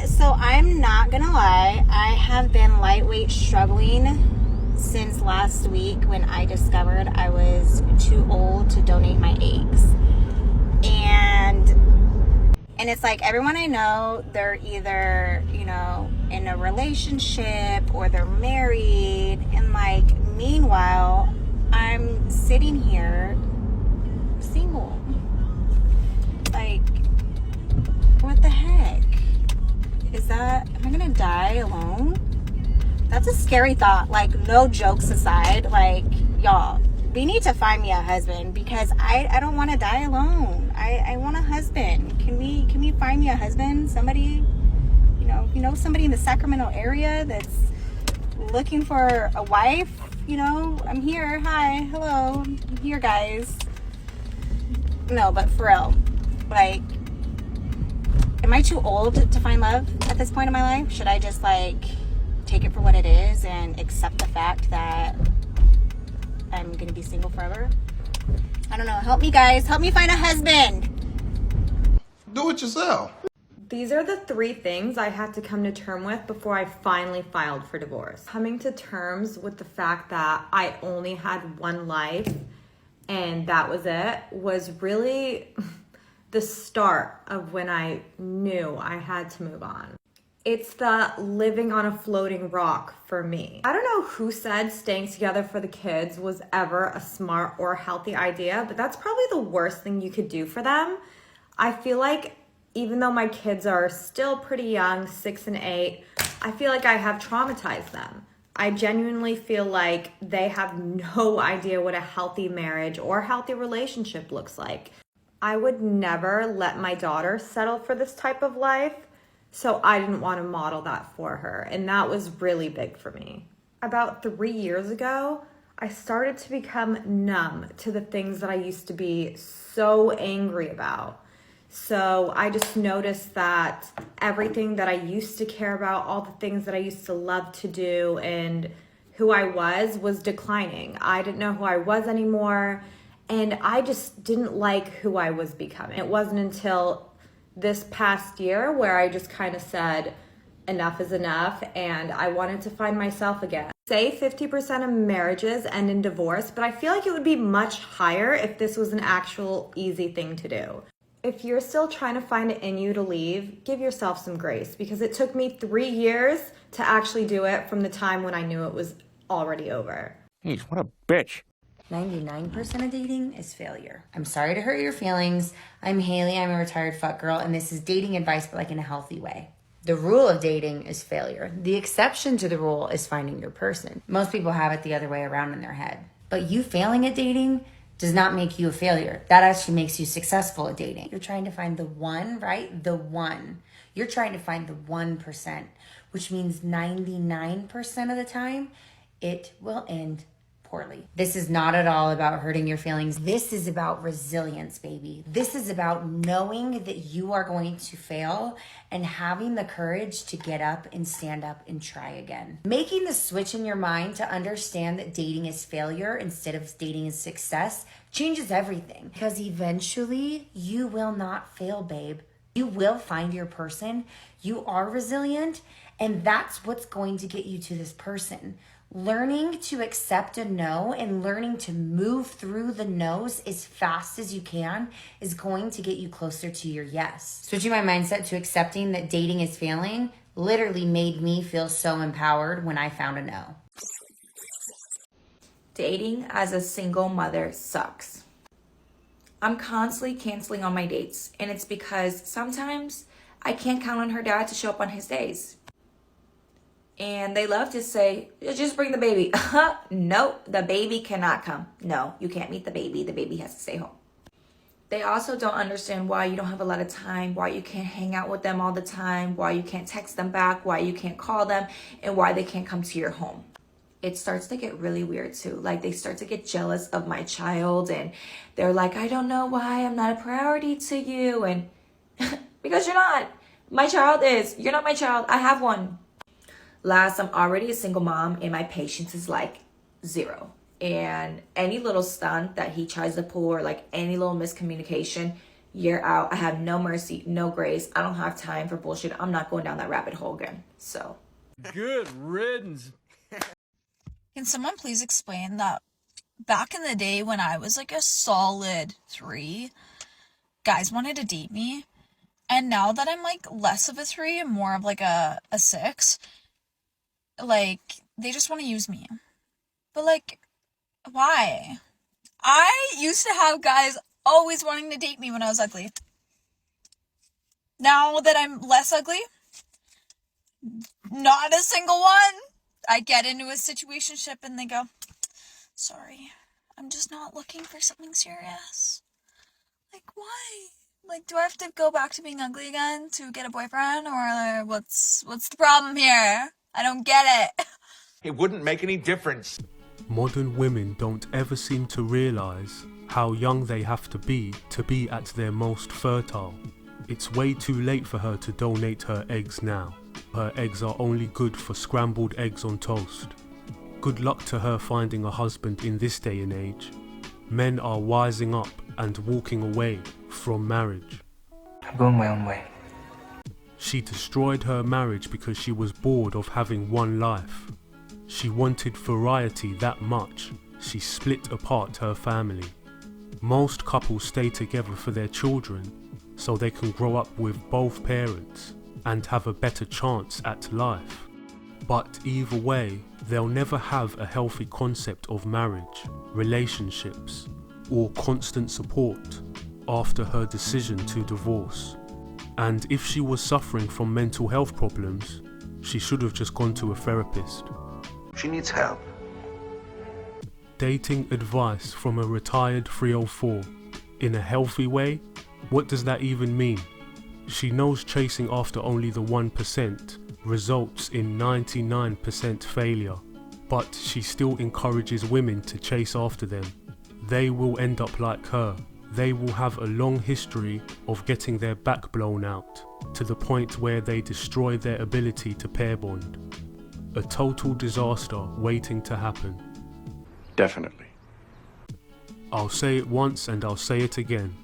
So I'm not gonna lie, I have been lightweight struggling since last week when I discovered I was too old to donate my eggs. And it's like everyone I know, they're either, in a relationship or they're married. And like, meanwhile, I'm sitting here single. Like, what the heck? Am I gonna die alone? That's a scary thought. Like, no jokes aside, like, y'all, we need to find me a husband because I don't want to die alone. I want a husband. Can we find me a husband? Somebody, somebody in the Sacramento area that's looking for a wife. I'm here. Hi, hello, I'm here, guys. No, but for real, like, am I too old to find love at this point in my life? Should I just take it for what it is and accept the fact that I'm gonna be single forever? I don't know. Help me, guys. Help me find a husband. Do it yourself. These are the 3 things I had to come to terms with before I finally filed for divorce. Coming to terms with the fact that I only had one life and that was it was really the start of when I knew I had to move on. It's the living on a floating rock for me. I don't know who said staying together for the kids was ever a smart or healthy idea, but that's probably the worst thing you could do for them. I feel like even though my kids are still pretty young, 6 and 8, I feel like I have traumatized them. I genuinely feel like they have no idea what a healthy marriage or healthy relationship looks like. I would never let my daughter settle for this type of life, so I didn't want to model that for her, and that was really big for me. About 3 years ago, I started to become numb to the things that I used to be so angry about. So I just noticed that everything that I used to care about, all the things that I used to love to do and who I was declining. I didn't know who I was anymore, and I just didn't like who I was becoming. It wasn't until this past year where I just kind of said, enough is enough, and I wanted to find myself again. Say 50% of marriages end in divorce, but I feel like it would be much higher if this was an actual easy thing to do. If you're still trying to find it in you to leave, give yourself some grace, because it took me 3 years to actually do it from the time when I knew it was already over. Jeez, what a bitch. 99% of dating is failure. I'm sorry to hurt your feelings. I'm Haley. I'm a retired fuck girl, and this is dating advice, but in a healthy way. The rule of dating is failure. The exception to the rule is finding your person. Most people have it the other way around in their head. But you failing at dating does not make you a failure. That actually makes you successful at dating. You're trying to find the one, right? The one. You're trying to find the 1%, which means 99% of the time, it will end poorly. This is not at all about hurting your feelings. This is about resilience, baby. This is about knowing that you are going to fail and having the courage to get up and stand up and try again. Making the switch in your mind to understand that dating is failure instead of dating is success changes everything, because eventually you will not fail, babe. You will find your person. You are resilient, and that's what's going to get you to this person. Learning to accept a no and learning to move through the no's as fast as you can is going to get you closer to your yes. Switching my mindset to accepting that dating is failing literally made me feel so empowered when I found a no. Dating as a single mother sucks. I'm constantly canceling on my dates, and it's because sometimes I can't count on her dad to show up on his days. And they love to say, just bring the baby. Nope, the baby cannot come. No, you can't meet the baby. The baby has to stay home. They also don't understand why you don't have a lot of time, why you can't hang out with them all the time, why you can't text them back, why you can't call them, and why they can't come to your home. It starts to get really weird too. Like, they start to get jealous of my child, and they're like, I don't know why I'm not a priority to you. And because you're not. My child is. You're not my child. I have one. Last, I'm already a single mom, and my patience is like 0. And any little stunt that he tries to pull, or like any little miscommunication, Year out. I have no mercy, no grace. I don't have time for bullshit. I'm not going down that rabbit hole again. So. Good riddance. Can someone please explain that back in the day when I was like a solid 3, guys wanted to date me, and now that I'm like less of a 3 and more of like a 6, like they just want to use me. But like, why? I used to have guys always wanting to date me when I was ugly. Now that I'm less ugly, not a single one. I get into a situationship and they go, sorry, I'm just not looking for something serious. Like, why? Like, do I have to go back to being ugly again to get a boyfriend? Or what's the problem here? I don't get it. It wouldn't make any difference. Modern women don't ever seem to realise how young they have to be at their most fertile. It's way too late for her to donate her eggs now. Her eggs are only good for scrambled eggs on toast. Good luck to her finding a husband in this day and age. Men are wising up and walking away from marriage. I'm going my own way. She destroyed her marriage because she was bored of having one life. She wanted variety that much, she split apart her family. Most couples stay together for their children, so they can grow up with both parents and have a better chance at life. But either way, they'll never have a healthy concept of marriage, relationships, or constant support after her decision to divorce. And if she was suffering from mental health problems, she should have just gone to a therapist. She needs help. Dating advice from a retired 304. In a healthy way? What does that even mean? She knows chasing after only the 1% results in 99% failure, but she still encourages women to chase after them. They will end up like her. They will have a long history of getting their back blown out, to the point where they destroy their ability to pair bond. A total disaster waiting to happen. Definitely. I'll say it once and I'll say it again.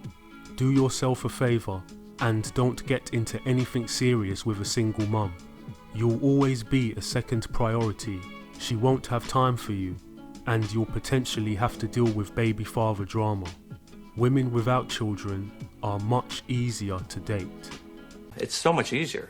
Do yourself a favour and don't get into anything serious with a single mum. You'll always be a second priority. She won't have time for you, and you'll potentially have to deal with baby father drama. Women without children are much easier to date. It's so much easier.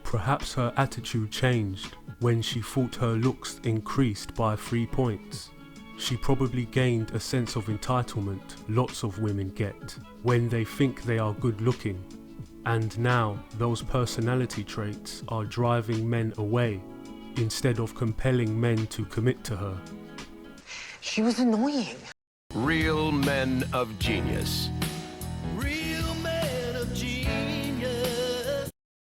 Perhaps her attitude changed when she thought her looks increased by 3 points. She probably gained a sense of entitlement lots of women get when they think they are good looking. And now those personality traits are driving men away instead of compelling men to commit to her. She was annoying. Real men of genius.